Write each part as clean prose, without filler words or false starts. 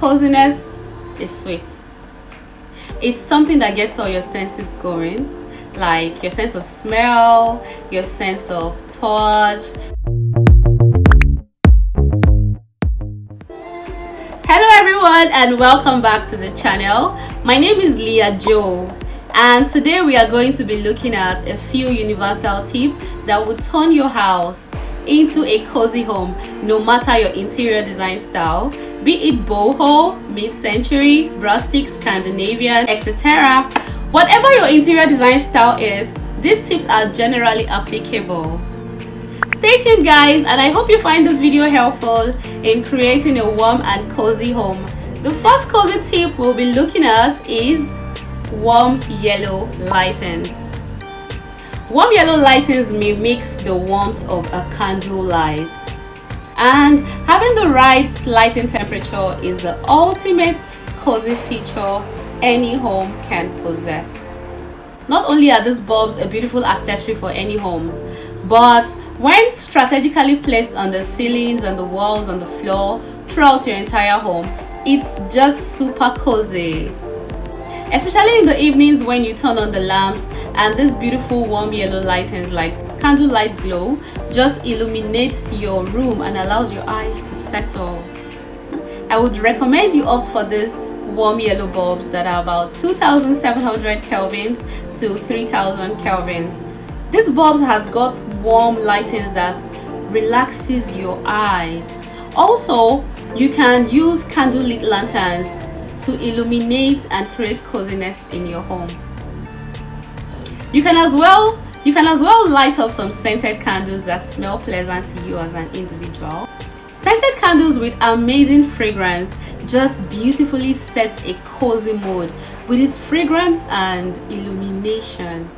coziness is sweet. It's something that gets all your senses going, like your sense of smell, your sense of touch. Hello everyone and welcome back to the channel. My name is Leah Joe, and today we are going to be looking at a few universal tips that will turn your house into a cozy home, no matter your interior design style, be it boho, mid-century, rustic, Scandinavian, etc. Whatever your interior design style is, these tips are generally applicable. Stay tuned guys, and I hope you find this video helpful in creating a warm and cozy home. The first cozy tip we'll be looking at is warm yellow lightings. Warm yellow lightings mimics the warmth of a candle light, and having the right lighting temperature is the ultimate cozy feature any home can possess. Not only are these bulbs a beautiful accessory for any home, but when strategically placed on the ceilings, on the walls, on the floor, throughout your entire home, it's just super cozy. Especially in the evenings when you turn on the lamps and this beautiful warm yellow lightings like candlelight glow just illuminates your room and allows your eyes to settle. I would recommend you opt for these warm yellow bulbs that are about 2700 kelvins to 3000 kelvins. This bulb has got warm lightings that relaxes your eyes. Also, you can use candlelit lanterns to illuminate and create coziness in your home. You can as well light up some scented candles that smell pleasant to you as an individual. Scented candles with amazing fragrance just beautifully sets a cozy mood with its fragrance and illumination.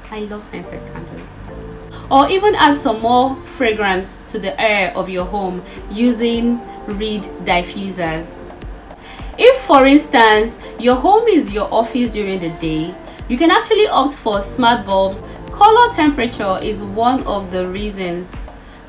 I love scented candles. Or even add some more fragrance to the air of your home using reed diffusers. If, for instance, your home is your office during the day, you can actually opt for smart bulbs. Color temperature is one of the reasons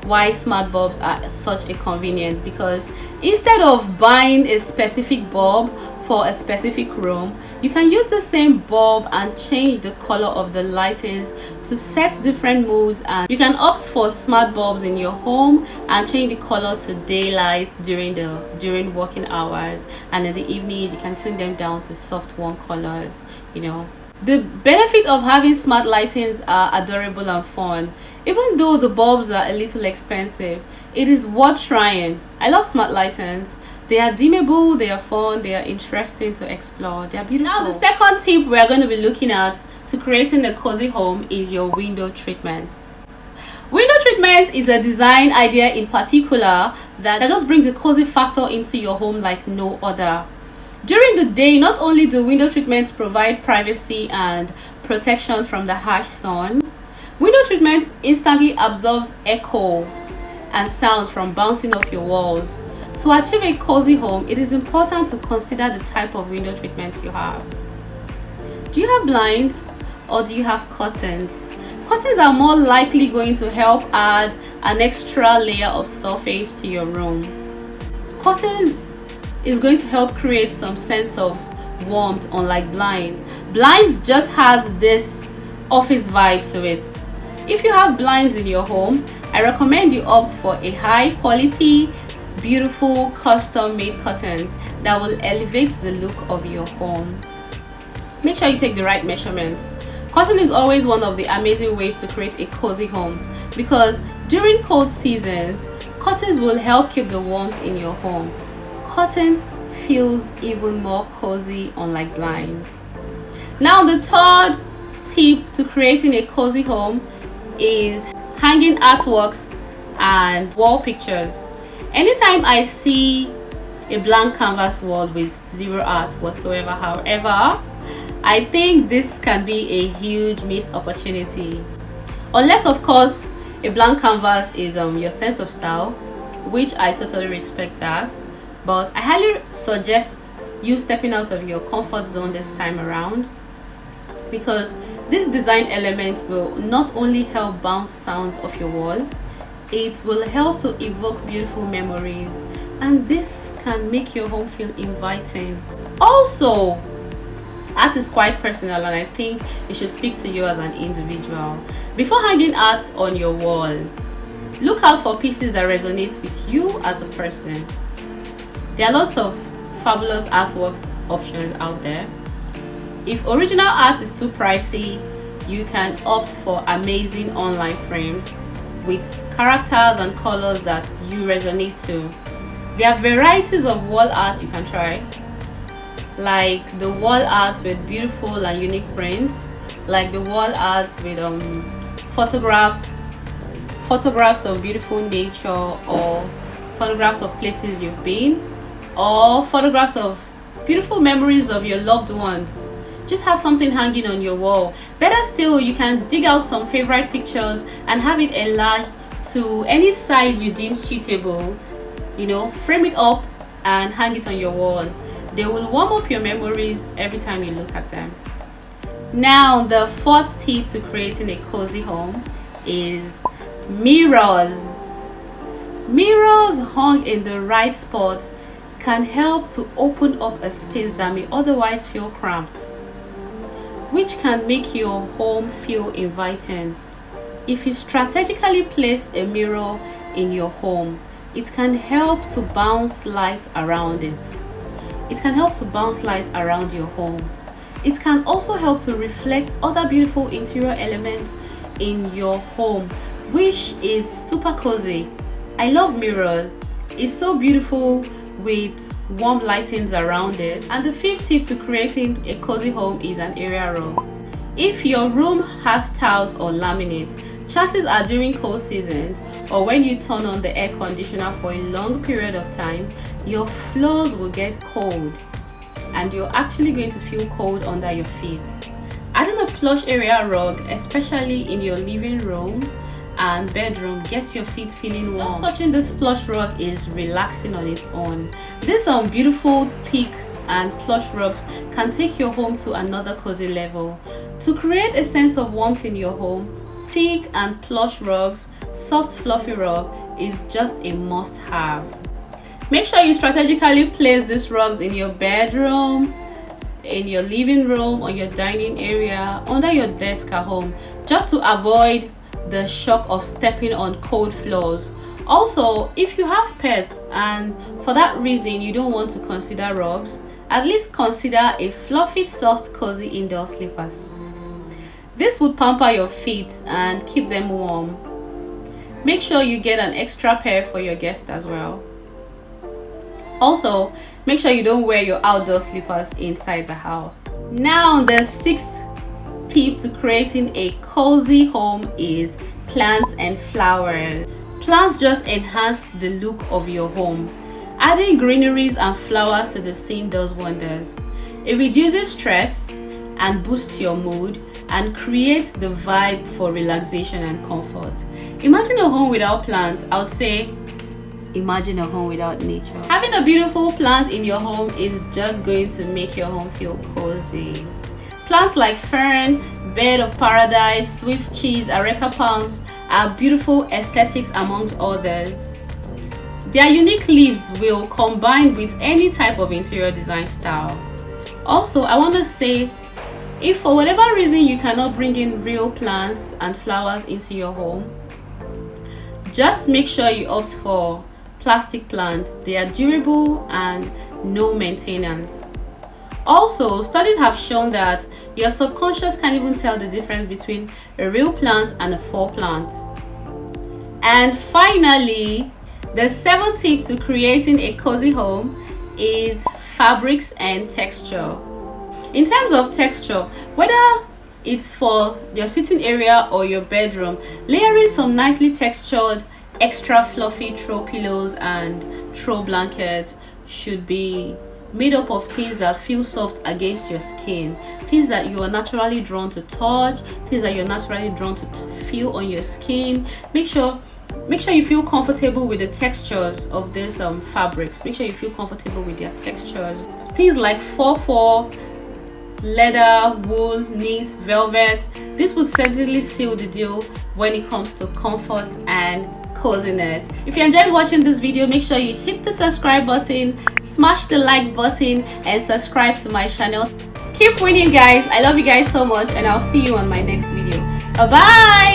why smart bulbs are such a convenience, because instead of buying a specific bulb for a specific room, you can use the same bulb and change the color of the lightings to set different moods. And you can opt for smart bulbs in your home and change the color to daylight during working hours, and in the evenings you can tune them down to soft warm colors. The benefits of having smart lightings are adorable and fun. Even though the bulbs are a little expensive, it is worth trying. I love smart lightings. They are dimmable, they are fun, they are interesting to explore, they are beautiful. Now the second tip we are going to be looking at to creating a cozy home is your window treatment. Window treatment is a design idea in particular that just brings the cozy factor into your home like no other. During the day, not only do window treatments provide privacy and protection from the harsh sun, window treatment instantly absorbs echo and sounds from bouncing off your walls. To achieve a cozy home, it is important to consider the type of window treatment you have. Do you have blinds or do you have curtains? Curtains are more likely going to help add an extra layer of surface to your room. Curtains is going to help create some sense of warmth, unlike blinds. Blinds just has this office vibe to it. If you have blinds in your home, I recommend you opt for a high quality, beautiful, custom made curtains that will elevate the look of your home. Make sure you take the right measurements. Curtain is always one of the amazing ways to create a cozy home, because during cold seasons, curtains will help keep the warmth in your home. Curtain feels even more cozy, unlike blinds. Now the third tip to creating a cozy home is hanging artworks and wall pictures. Anytime I see a blank canvas wall with zero art whatsoever, however, I think this can be a huge missed opportunity. Unless of course a blank canvas is your sense of style, which I totally respect that. But I highly suggest you stepping out of your comfort zone this time around, because this design element will not only help bounce sounds off your wall, it will help to evoke beautiful memories, and this can make your home feel inviting. Also, art is quite personal, and I think it should speak to you as an individual. Before hanging art on your wall, look out for pieces that resonate with you as a person. There are lots of fabulous artwork options out there. If original art is too pricey, you can opt for amazing online frames with characters and colors that you resonate to. There are varieties of wall art you can try, like the wall art with beautiful and unique prints, like the wall art with photographs of beautiful nature, or photographs of places you've been, or photographs of beautiful memories of your loved ones. Just have something hanging on your wall. Better still, you can dig out some favorite pictures and have it enlarged to any size you deem suitable. Frame it up and hang it on your wall. They will warm up your memories every time you look at them. Now, the fourth tip to creating a cozy home is mirrors. Mirrors hung in the right spot can help to open up a space that may otherwise feel cramped, which can make your home feel inviting. If you strategically place a mirror in your home, it can help to bounce light around it. It can help to bounce light around your home. It can also help to reflect other beautiful interior elements in your home, which is super cozy. I love mirrors. It's so beautiful with warm lightings around it. And the fifth tip to creating a cozy home is an area rug. If your room has tiles or laminates, chances are during cold seasons or when you turn on the air conditioner for a long period of time, your floors will get cold and you're actually going to feel cold under your feet. Adding a plush area rug, especially in your living room and bedroom, gets your feet feeling warm. Just touching this plush rug is relaxing on its own. These beautiful, thick and plush rugs can take your home to another cozy level. To create a sense of warmth in your home, thick and plush rugs, soft fluffy rug is just a must-have. Make sure you strategically place these rugs in your bedroom, in your living room, or your dining area, under your desk at home, just to avoid the shock of stepping on cold floors. Also, if you have pets and for that reason you don't want to consider rugs, at least consider a fluffy, soft, cozy indoor slippers. This would pamper your feet and keep them warm. Make sure you get an extra pair for your guests as well. Also, make sure you don't wear your outdoor slippers inside the house. Now, the sixth tip to creating a cozy home is plants and flowers. Plants just enhance the look of your home. Adding greeneries and flowers to the scene does wonders. It reduces stress and boosts your mood and creates the vibe for relaxation and comfort. Imagine a home without plants. I would say imagine a home without nature. Having a beautiful plant in your home is just going to make your home feel cozy. Plants like fern, bed of paradise, Swiss cheese, areca palms are beautiful aesthetics amongst others. Their unique leaves will combine with any type of interior design style. Also, I want to say, if for whatever reason you cannot bring in real plants and flowers into your home, just make sure you opt for plastic plants. They are durable and no maintenance. Also, studies have shown that your subconscious can't even tell the difference between a real plant and a faux plant. And finally, the seventh tip to creating a cozy home is fabrics and texture. In terms of texture, whether it's for your sitting area or your bedroom, layering some nicely textured, extra fluffy throw pillows and throw blankets should be made up of things that feel soft against your skin, things that you are naturally drawn to touch, things that you're naturally drawn to feel on your skin. Make sure you feel comfortable with the textures of these fabrics. Make sure you feel comfortable with their textures. Things like 4/4, leather, wool, knit, velvet. This would certainly seal the deal when it comes to comfort and coziness. If you enjoyed watching this video, make sure you hit the subscribe button, smash the like button and subscribe to my channel. Keep winning, guys. I love you guys so much, and I'll see you on my next video. Bye bye.